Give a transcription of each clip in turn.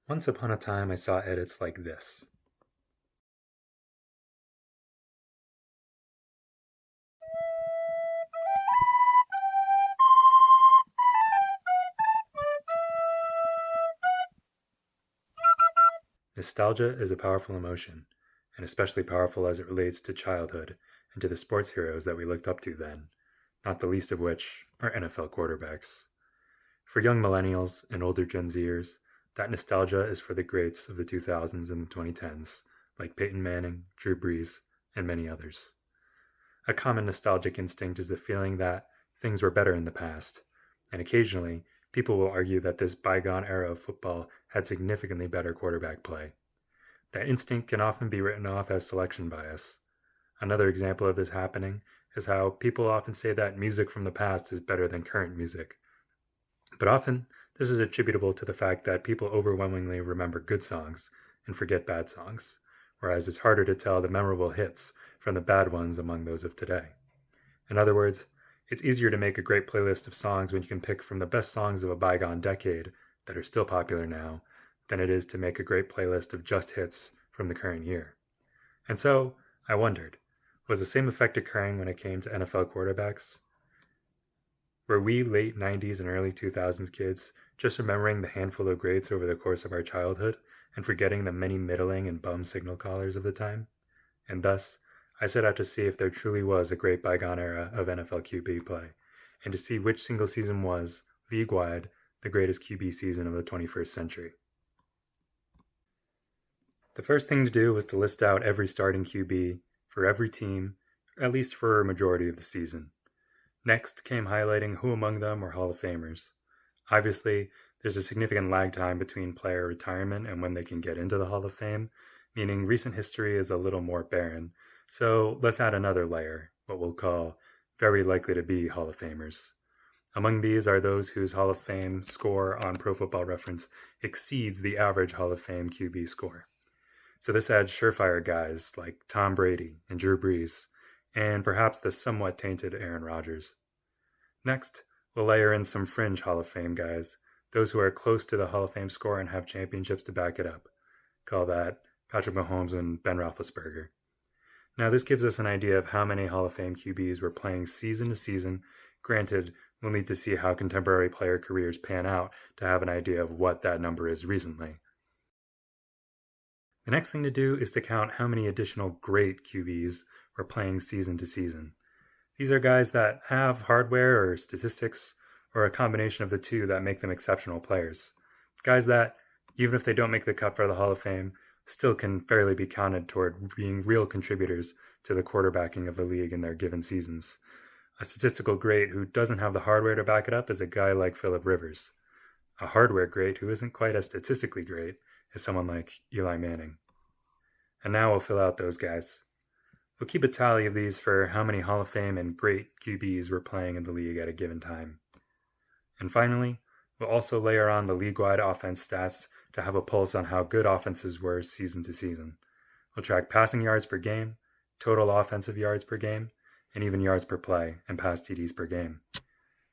Once upon a time, I saw edits like this. Nostalgia is a powerful emotion, and especially powerful as it relates to childhood and to the sports heroes that we looked up to then, not the least of which are NFL quarterbacks. For young millennials and older Gen Zers, that nostalgia is for the greats of the 2000s and the 2010s, like Peyton Manning, Drew Brees, and many others. A common nostalgic instinct is the feeling that things were better in the past, and occasionally, people will argue that this bygone era of football had significantly better quarterback play. That instinct can often be written off as selection bias. Another example of this happening is how people often say that music from the past is better than current music. But often, this is attributable to the fact that people overwhelmingly remember good songs and forget bad songs, whereas it's harder to tell the memorable hits from the bad ones among those of today. In other words, it's easier to make a great playlist of songs when you can pick from the best songs of a bygone decade that are still popular now than it is to make a great playlist of just hits from the current year. And so, I wondered, was the same effect occurring when it came to NFL quarterbacks? Were we late 90s and early 2000s kids just remembering the handful of greats over the course of our childhood and forgetting the many middling and bum signal callers of the time? And thus, I set out to see if there truly was a great bygone era of NFL QB play, and to see which single season was, league-wide, the greatest QB season of the 21st century. The first thing to do was to list out every starting QB for every team, at least for a majority of the season. Next came highlighting who among them were Hall of Famers. Obviously, there's a significant lag time between player retirement and when they can get into the Hall of Fame, meaning recent history is a little more barren. So let's add another layer, what we'll call very likely to be Hall of Famers. Among these are those whose Hall of Fame score on Pro Football Reference exceeds the average Hall of Fame QB score. So this adds surefire guys like Tom Brady and Drew Brees, and perhaps the somewhat tainted Aaron Rodgers. Next, we'll layer in some fringe Hall of Fame guys, those who are close to the Hall of Fame score and have championships to back it up. Call that Patrick Mahomes and Ben Roethlisberger. Now, this gives us an idea of how many Hall of Fame QBs were playing season to season. Granted, we'll need to see how contemporary player careers pan out to have an idea of what that number is recently. The next thing to do is to count how many additional great QBs were playing season to season. These are guys that have hardware or statistics or a combination of the two that make them exceptional players. Guys that, even if they don't make the cut for the Hall of Fame, still can fairly be counted toward being real contributors to the quarterbacking of the league in their given seasons. A statistical great who doesn't have the hardware to back it up is a guy like Phillip Rivers. A hardware great who isn't quite as statistically great is someone like Eli Manning. And now we'll fill out those guys. We'll keep a tally of these for how many Hall of Fame and great QBs were playing in the league at a given time. And finally, we'll also layer on the league-wide offense stats to have a pulse on how good offenses were season to season. We'll track passing yards per game, total offensive yards per game, and even yards per play and pass TDs per game.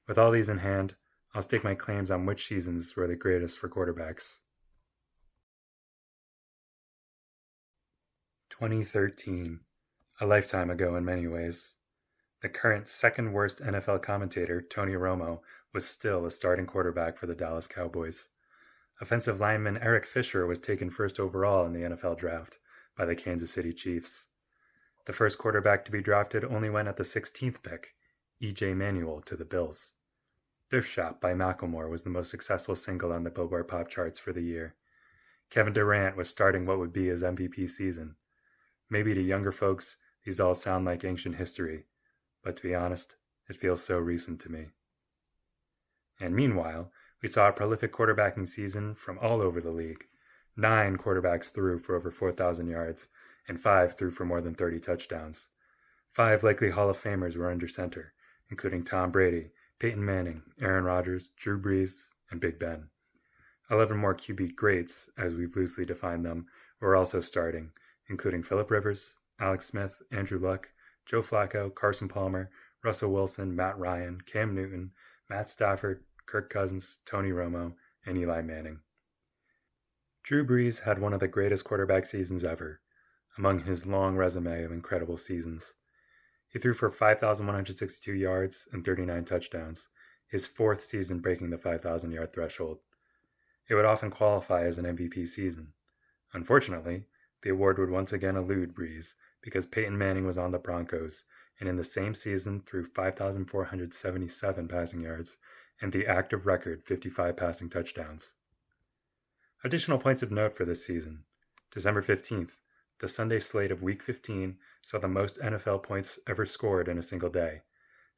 With all these in hand, I'll stake my claims on which seasons were the greatest for quarterbacks. 2013. A lifetime ago in many ways. The current second worst NFL commentator, Tony Romo, was still a starting quarterback for the Dallas Cowboys. Offensive lineman Eric Fisher was taken first overall in the NFL draft by the Kansas City Chiefs. The first quarterback to be drafted only went at the 16th pick, E.J. Manuel, to the Bills. Thrift Shop by Macklemore was the most successful single on the Billboard pop charts for the year. Kevin Durant was starting what would be his MVP season. Maybe to younger folks, these all sound like ancient history, but to be honest, it feels so recent to me. And meanwhile, we saw a prolific quarterbacking season from all over the league. 9 quarterbacks threw for over 4,000 yards, and 5 threw for more than 30 touchdowns. 5 likely Hall of Famers were under center, including Tom Brady, Peyton Manning, Aaron Rodgers, Drew Brees, and Big Ben. 11 more QB greats, as we've loosely defined them, were also starting, including Phillip Rivers, Alex Smith, Andrew Luck, Joe Flacco, Carson Palmer, Russell Wilson, Matt Ryan, Cam Newton, Matt Stafford, Kirk Cousins, Tony Romo, and Eli Manning. Drew Brees had one of the greatest quarterback seasons ever, among his long resume of incredible seasons. He threw for 5,162 yards and 39 touchdowns, his fourth season breaking the 5,000-yard threshold. It would often qualify as an MVP season. Unfortunately, the award would once again elude Brees because Peyton Manning was on the Broncos and in the same season threw 5,477 passing yards and the active record 55 passing touchdowns. Additional points of note for this season. December 15th, the Sunday slate of Week 15 saw the most NFL points ever scored in a single day,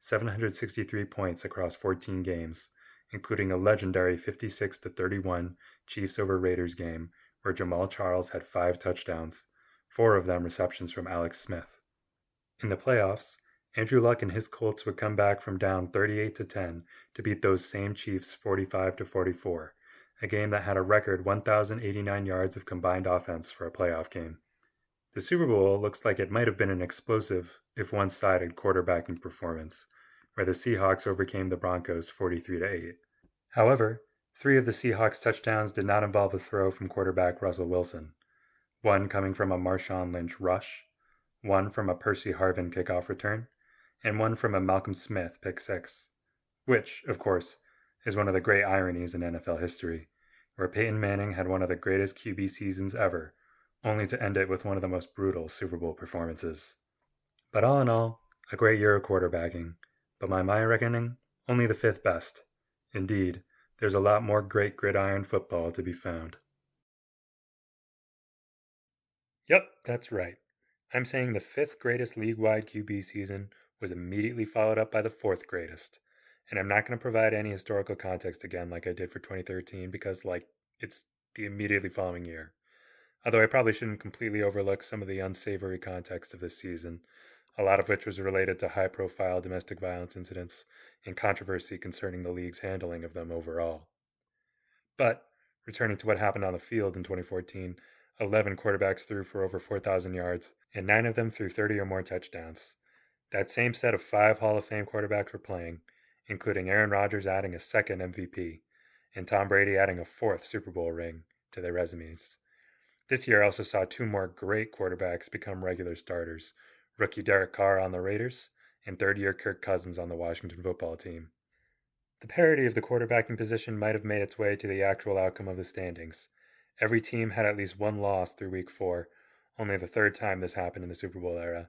763 points across 14 games, including a legendary 56-31 Chiefs over Raiders game where Jamal Charles had 5 touchdowns, 4 of them receptions from Alex Smith. In the playoffs, Andrew Luck and his Colts would come back from down 38-10 to beat those same Chiefs 45-44, a game that had a record 1,089 yards of combined offense for a playoff game. The Super Bowl looks like it might have been an explosive, if one-sided, quarterbacking performance, where the Seahawks overcame the Broncos 43-8. However, 3 of the Seahawks' touchdowns did not involve a throw from quarterback Russell Wilson, one coming from a Marshawn Lynch rush, one from a Percy Harvin kickoff return, and one from a Malcolm Smith pick six, which, of course, is one of the great ironies in NFL history, where Peyton Manning had one of the greatest QB seasons ever, only to end it with one of the most brutal Super Bowl performances. But all in all, a great year of quarterbacking, but by my reckoning, only the 5th best. Indeed, there's a lot more great gridiron football to be found. Yep, that's right. I'm saying the 5th greatest league-wide QB season was immediately followed up by the 4th greatest. And I'm not going to provide any historical context again like I did for 2013 because, it's the immediately following year. Although I probably shouldn't completely overlook some of the unsavory context of this season, a lot of which was related to high-profile domestic violence incidents and controversy concerning the league's handling of them overall. But, returning to what happened on the field in 2014, 11 quarterbacks threw for over 4,000 yards, and 9 of them threw 30 or more touchdowns. That same set of 5 Hall of Fame quarterbacks were playing, including Aaron Rodgers adding a 2nd MVP, and Tom Brady adding a 4th Super Bowl ring to their resumes. This year also saw 2 more great quarterbacks become regular starters, rookie Derek Carr on the Raiders and third-year Kirk Cousins on the Washington football team. The parity of the quarterbacking position might have made its way to the actual outcome of the standings. Every team had at least one loss through Week 4, only the 3rd time this happened in the Super Bowl era.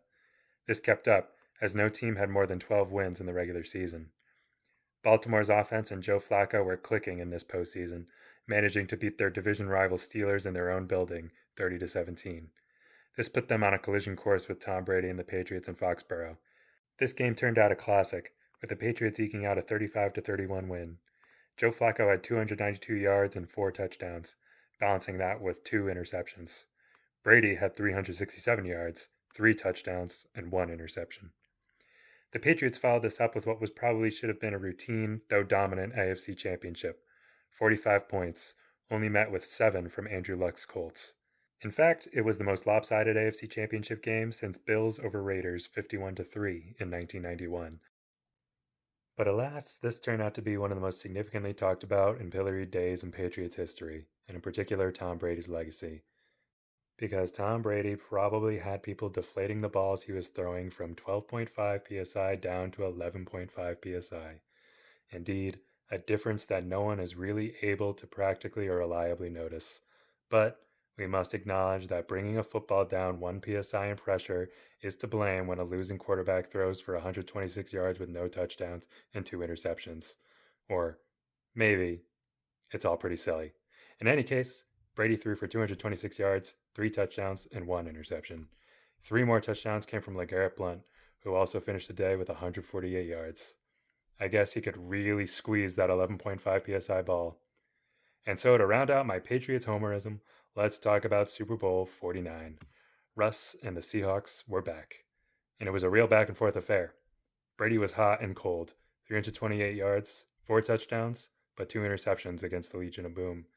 This kept up, as no team had more than 12 wins in the regular season. Baltimore's offense and Joe Flacco were clicking in this postseason, managing to beat their division rival Steelers in their own building, 30-17. This put them on a collision course with Tom Brady and the Patriots in Foxborough. This game turned out a classic, with the Patriots eking out a 35-31 win. Joe Flacco had 292 yards and 4 touchdowns, balancing that with 2 interceptions. Brady had 367 yards, 3 touchdowns, and 1 interception. The Patriots followed this up with what was probably should have been a routine, though dominant AFC championship. 45 points, only met with 7 from Andrew Luck's Colts. In fact, it was the most lopsided AFC championship game since Bills over Raiders 51-3 in 1991. But alas, this turned out to be one of the most significantly talked about and pilloried days in Patriots history, and in particular Tom Brady's legacy. Because Tom Brady probably had people deflating the balls he was throwing from 12.5 psi down to 11.5 psi. Indeed, a difference that no one is really able to practically or reliably notice. But we must acknowledge that bringing a football down 1 psi in pressure is to blame when a losing quarterback throws for 126 yards with no touchdowns and 2 interceptions. Or maybe it's all pretty silly. In any case, Brady threw for 226 yards, 3 touchdowns, and 1 interception. 3 more touchdowns came from LeGarrette Blount, who also finished the day with 148 yards. I guess he could really squeeze that 11.5 psi ball. And so to round out my Patriots homerism, let's talk about Super Bowl 49. Russ and the Seahawks were back. And it was a real back and forth affair. Brady was hot and cold, 328 yards, 4 touchdowns, but 2 interceptions against the Legion of Boom.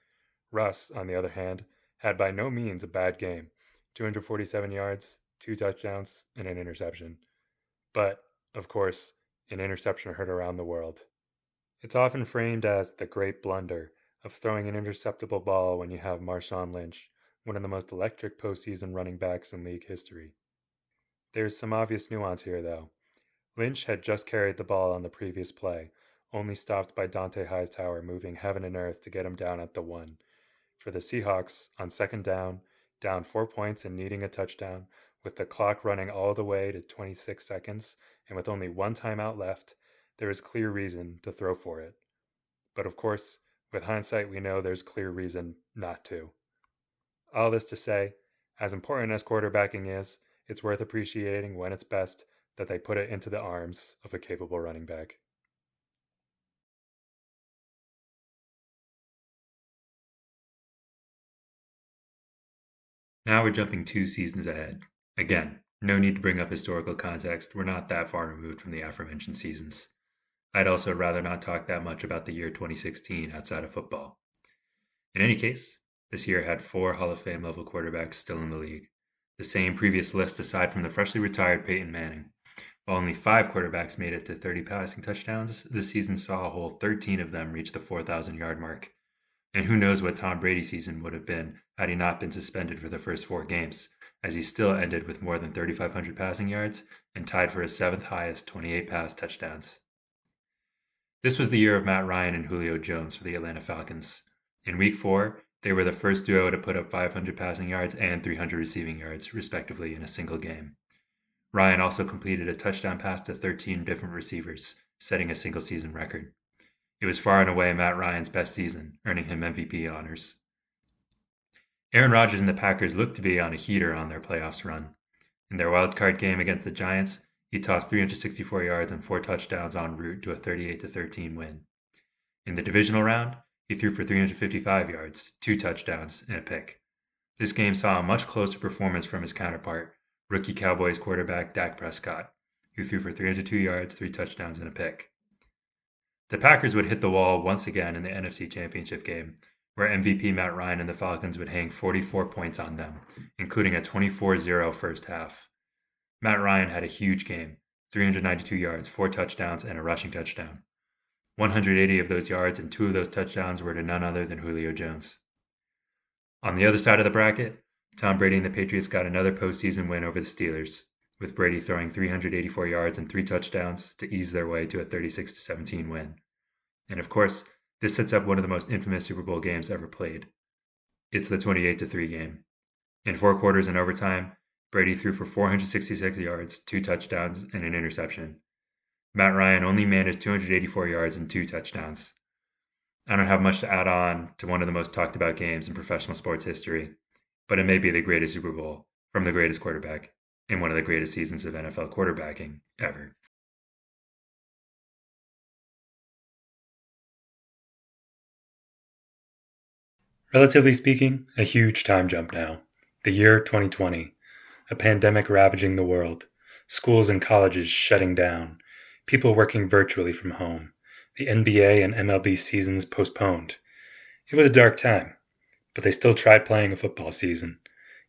Russ, on the other hand, had by no means a bad game, 247 yards, 2 touchdowns, and an interception. But, of course, an interception heard around the world. It's often framed as the great blunder, of throwing an interceptable ball when you have Marshawn Lynch, one of the most electric postseason running backs in league history. There's some obvious nuance here, though. Lynch had just carried the ball on the previous play, only stopped by Dante Hightower moving heaven and earth to get him down at the 1. For the Seahawks, on second down 4 points and needing a touchdown, with the clock running all the way to 26 seconds, and with only one timeout left, there is clear reason to throw for it. But of course, with hindsight, we know there's clear reason not to. All this to say, as important as quarterbacking is, it's worth appreciating when it's best that they put it into the arms of a capable running back. Now we're jumping 2 seasons ahead. Again, no need to bring up historical context, we're not that far removed from the aforementioned seasons. I'd also rather not talk that much about the year 2016 outside of football. In any case, this year had 4 Hall of Fame level quarterbacks still in the league, the same previous list aside from the freshly retired Peyton Manning. While only 5 quarterbacks made it to 30 passing touchdowns, this season saw a whole 13 of them reach the 4,000-yard mark. And who knows what Tom Brady's season would have been had he not been suspended for the first 4 games, as he still ended with more than 3,500 passing yards and tied for his 7th highest 28 pass touchdowns. This was the year of Matt Ryan and Julio Jones for the Atlanta Falcons. In Week 4, they were the first duo to put up 500 passing yards and 300 receiving yards, respectively, in a single game. Ryan also completed a touchdown pass to 13 different receivers, setting a single-season record. It was far and away Matt Ryan's best season, earning him MVP honors. Aaron Rodgers and the Packers looked to be on a heater on their playoffs run. In their wildcard game against the Giants, he tossed 364 yards and 4 touchdowns en route to a 38-13 win. In the divisional round, he threw for 355 yards, 2 touchdowns, and a pick. This game saw a much closer performance from his counterpart, rookie Cowboys quarterback Dak Prescott, who threw for 302 yards, 3 touchdowns, and a pick. The Packers would hit the wall once again in the NFC Championship game, where MVP Matt Ryan and the Falcons would hang 44 points on them, including a 24-0 first half. Matt Ryan had a huge game, 392 yards, 4 touchdowns, and a rushing touchdown. 180 of those yards and 2 of those touchdowns were to none other than Julio Jones. On the other side of the bracket, Tom Brady and the Patriots got another postseason win over the Steelers, with Brady throwing 384 yards and 3 touchdowns to ease their way to a 36-17 win. And of course, this sets up one of the most infamous Super Bowl games ever played. It's the 28-3 game. In 4 quarters and overtime, Brady threw for 466 yards, 2 touchdowns, and an interception. Matt Ryan only managed 284 yards and 2 touchdowns. I don't have much to add on to one of the most talked about games in professional sports history, but it may be the greatest Super Bowl from the greatest quarterback in one of the greatest seasons of NFL quarterbacking ever. Relatively speaking, a huge time jump now. The year 2020. A pandemic ravaging the world. Schools and colleges shutting down. People working virtually from home. The NBA and MLB seasons postponed. It was a dark time, but they still tried playing a football season.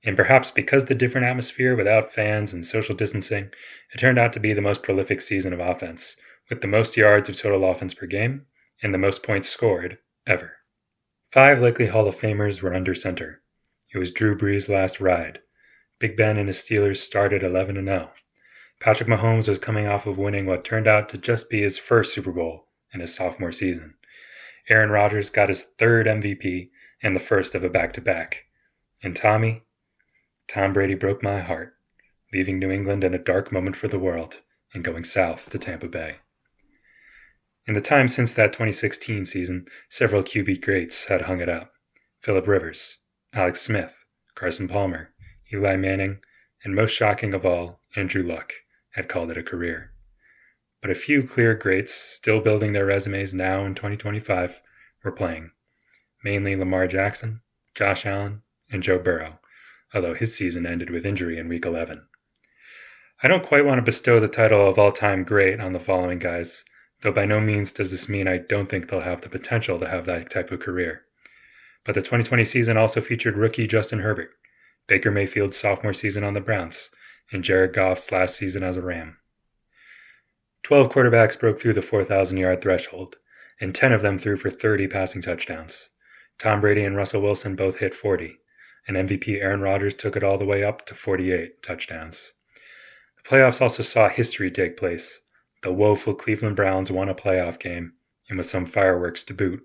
And perhaps because the different atmosphere without fans and social distancing, it turned out to be the most prolific season of offense, with the most yards of total offense per game and the most points scored ever. 5 likely Hall of Famers were under center. It was Drew Brees' last ride. Big Ben and his Steelers started 11-0. Patrick Mahomes was coming off of winning what turned out to just be his first Super Bowl in his sophomore season. Aaron Rodgers got his 3rd MVP and the first of a back-to-back. And Tom Brady broke my heart, leaving New England in a dark moment for the world and going south to Tampa Bay. In the time since that 2016 season, several QB greats had hung it up. Phillip Rivers, Alex Smith, Carson Palmer, Eli Manning, and most shocking of all, Andrew Luck had called it a career. But a few clear greats, still building their resumes now in 2025, were playing. Mainly Lamar Jackson, Josh Allen, and Joe Burrow, although his season ended with injury in Week 11. I don't quite want to bestow the title of all-time great on the following guys, though by no means does this mean I don't think they'll have the potential to have that type of career. But the 2020 season also featured rookie Justin Herbert, Baker Mayfield's sophomore season on the Browns, and Jared Goff's last season as a Ram. 12 quarterbacks broke through the 4,000-yard threshold, and 10 of them threw for 30 passing touchdowns. Tom Brady and Russell Wilson both hit 40, and MVP Aaron Rodgers took it all the way up to 48 touchdowns. The playoffs also saw history take place. The woeful Cleveland Browns won a playoff game, and with some fireworks to boot.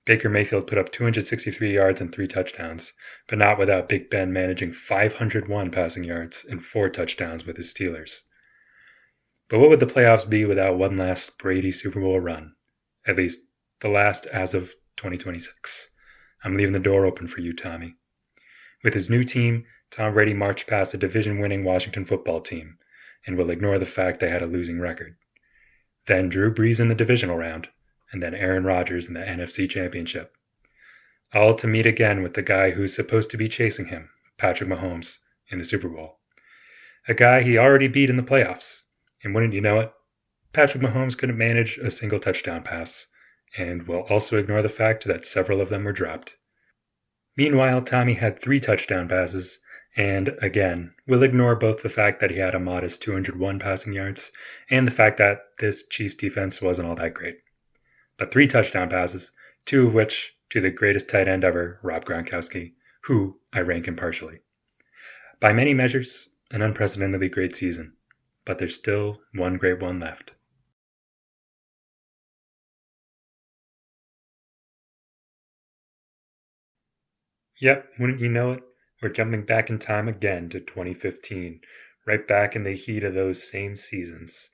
Baker Mayfield put up 263 yards and 3 touchdowns, but not without Big Ben managing 501 passing yards and 4 touchdowns with his Steelers. But what would the playoffs be without one last Brady Super Bowl run? At least, the last as of 2026. I'm leaving the door open for you, Tommy. With his new team, Tom Brady marched past a division-winning Washington football team, and will ignore the fact they had a losing record. Then Drew Brees in the divisional round, and then Aaron Rodgers in the NFC Championship. All to meet again with the guy who's supposed to be chasing him, Patrick Mahomes, in the Super Bowl. A guy he already beat in the playoffs. And wouldn't you know it, Patrick Mahomes couldn't manage a single touchdown pass, and will also ignore the fact that several of them were dropped. Meanwhile, Tommy had 3 touchdown passes, and, again, we'll ignore both the fact that he had a modest 201 passing yards and the fact that this Chiefs defense wasn't all that great. But 3 touchdown passes, 2 of which to the greatest tight end ever, Rob Gronkowski, who I rank impartially. By many measures, an unprecedentedly great season, but there's still one great one left. Yep, wouldn't you know it? We're jumping back in time again to 2015, right back in the heat of those same seasons.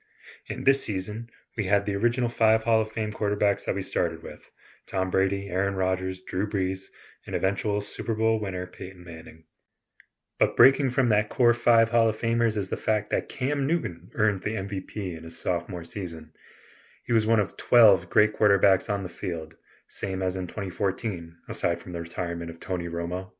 In this season, we had the original 5 Hall of Fame quarterbacks that we started with: Tom Brady, Aaron Rodgers, Drew Brees, and eventual Super Bowl winner Peyton Manning. But breaking from that core 5 Hall of Famers is the fact that Cam Newton earned the MVP in his sophomore season. He was one of 12 great quarterbacks on the field, same as in 2014, aside from the retirement of Tony Romo.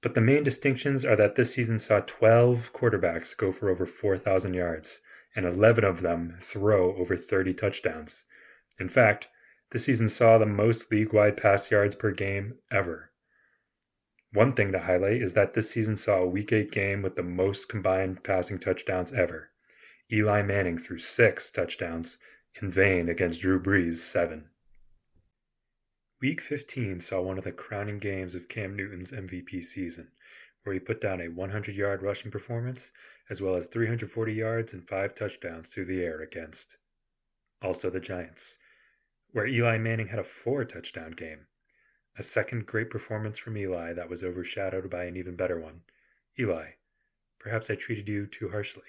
But the main distinctions are that this season saw 12 quarterbacks go for over 4,000 yards, and 11 of them throw over 30 touchdowns. In fact, this season saw the most league-wide pass yards per game ever. One thing to highlight is that this season saw a Week 8 game with the most combined passing touchdowns ever. Eli Manning threw 6 touchdowns in vain against Drew Brees' 7. Week 15 saw one of the crowning games of Cam Newton's MVP season, where he put down a 100-yard rushing performance, as well as 340 yards and 5 touchdowns through the air against also the Giants, where Eli Manning had a 4-touchdown game. A second great performance from Eli that was overshadowed by an even better one. Eli, perhaps I treated you too harshly.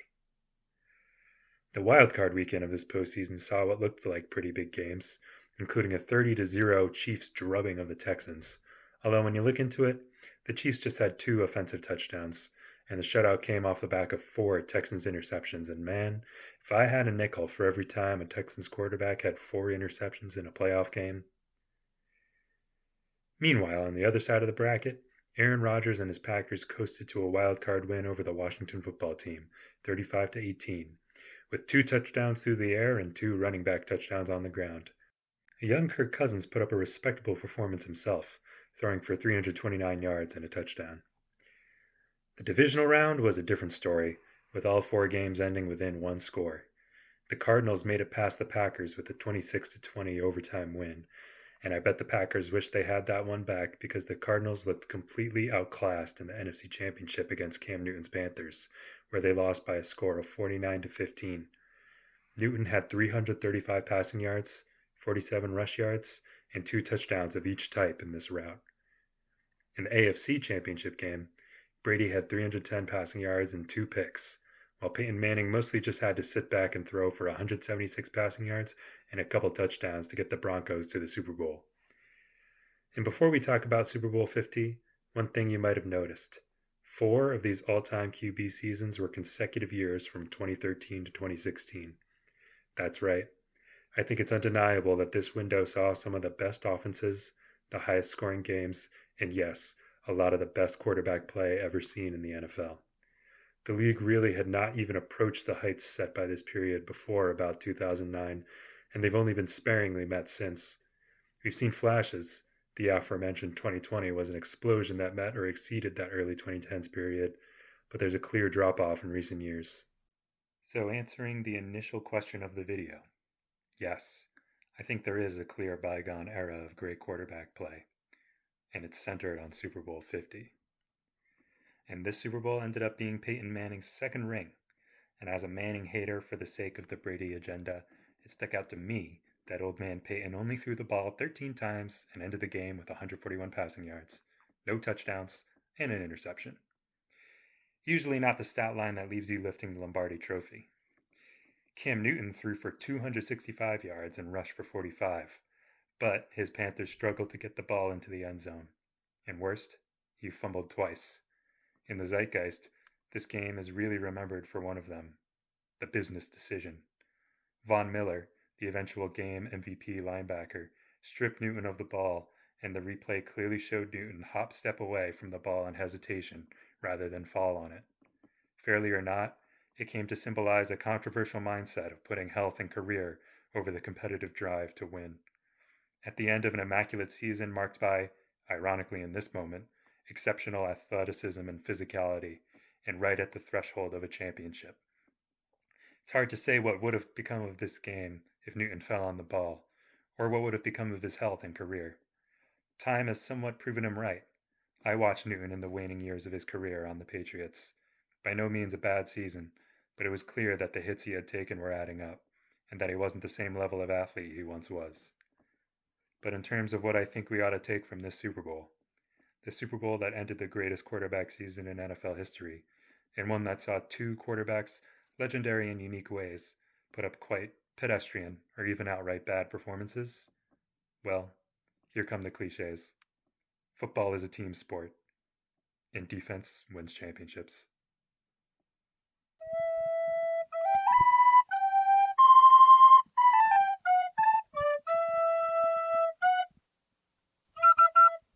The wildcard weekend of this postseason saw what looked like pretty big games, including a 30-0 Chiefs drubbing of the Texans. Although when you look into it, the Chiefs just had 2 offensive touchdowns, and the shutout came off the back of 4 Texans interceptions. And man, if I had a nickel for every time a Texans quarterback had 4 interceptions in a playoff game. Meanwhile, on the other side of the bracket, Aaron Rodgers and his Packers coasted to a wild-card win over the Washington football team, 35-18, with 2 touchdowns through the air and 2 running back touchdowns on the ground. A young Kirk Cousins put up a respectable performance himself, throwing for 329 yards and a touchdown. The divisional round was a different story, with all 4 games ending within 1 score. The Cardinals made it past the Packers with a 26-20 overtime win, and I bet the Packers wish they had that one back because the Cardinals looked completely outclassed in the NFC Championship against Cam Newton's Panthers, where they lost by a score of 49-15. Newton had 335 passing yards, 47 rush yards, and 2 touchdowns of each type in this rout. In the AFC Championship game, Brady had 310 passing yards and 2 picks, while Peyton Manning mostly just had to sit back and throw for 176 passing yards and a couple touchdowns to get the Broncos to the Super Bowl. And before we talk about Super Bowl 50, one thing you might have noticed. 4 of these all-time QB seasons were consecutive years from 2013 to 2016. That's right. I think it's undeniable that this window saw some of the best offenses, the highest scoring games, and yes, a lot of the best quarterback play ever seen in the NFL. The league really had not even approached the heights set by this period before about 2009, and they've only been sparingly met since. We've seen flashes. The aforementioned 2020 was an explosion that met or exceeded that early 2010s period, but there's a clear drop-off in recent years. So answering the initial question of the video, yes, I think there is a clear bygone era of great quarterback play. and it's centered on Super Bowl 50. And this Super Bowl ended up being Peyton Manning's second ring. And as a Manning hater for the sake of the Brady agenda, it stuck out to me that old man Peyton only threw the ball 13 times and ended the game with 141 passing yards, no touchdowns, and an interception. Usually not the stat line that leaves you lifting the Lombardi trophy. Cam Newton threw for 265 yards and rushed for 45, but his Panthers struggled to get the ball into the end zone. And worst, he fumbled twice. In the zeitgeist, this game is really remembered for one of them, the business decision. Von Miller, the eventual game MVP linebacker, stripped Newton of the ball, and the replay clearly showed Newton hop step away from the ball in hesitation rather than fall on it. Fairly or not, it came to symbolize a controversial mindset of putting health and career over the competitive drive to win. At the end of an immaculate season marked by, ironically in this moment, exceptional athleticism and physicality, and right at the threshold of a championship. It's hard to say what would have become of this game if Newton fell on the ball, or what would have become of his health and career. Time has somewhat proven him right. I watched Newton in the waning years of his career on the Patriots. By no means a bad season, but it was clear that the hits he had taken were adding up, and that he wasn't the same level of athlete he once was. But in terms of what I think we ought to take from this Super Bowl, the Super Bowl that ended the greatest quarterback season in NFL history, and one that saw two quarterbacks, legendary in unique ways, put up quite pedestrian or even outright bad performances, well, here come the cliches. Football is a team sport, and defense wins championships.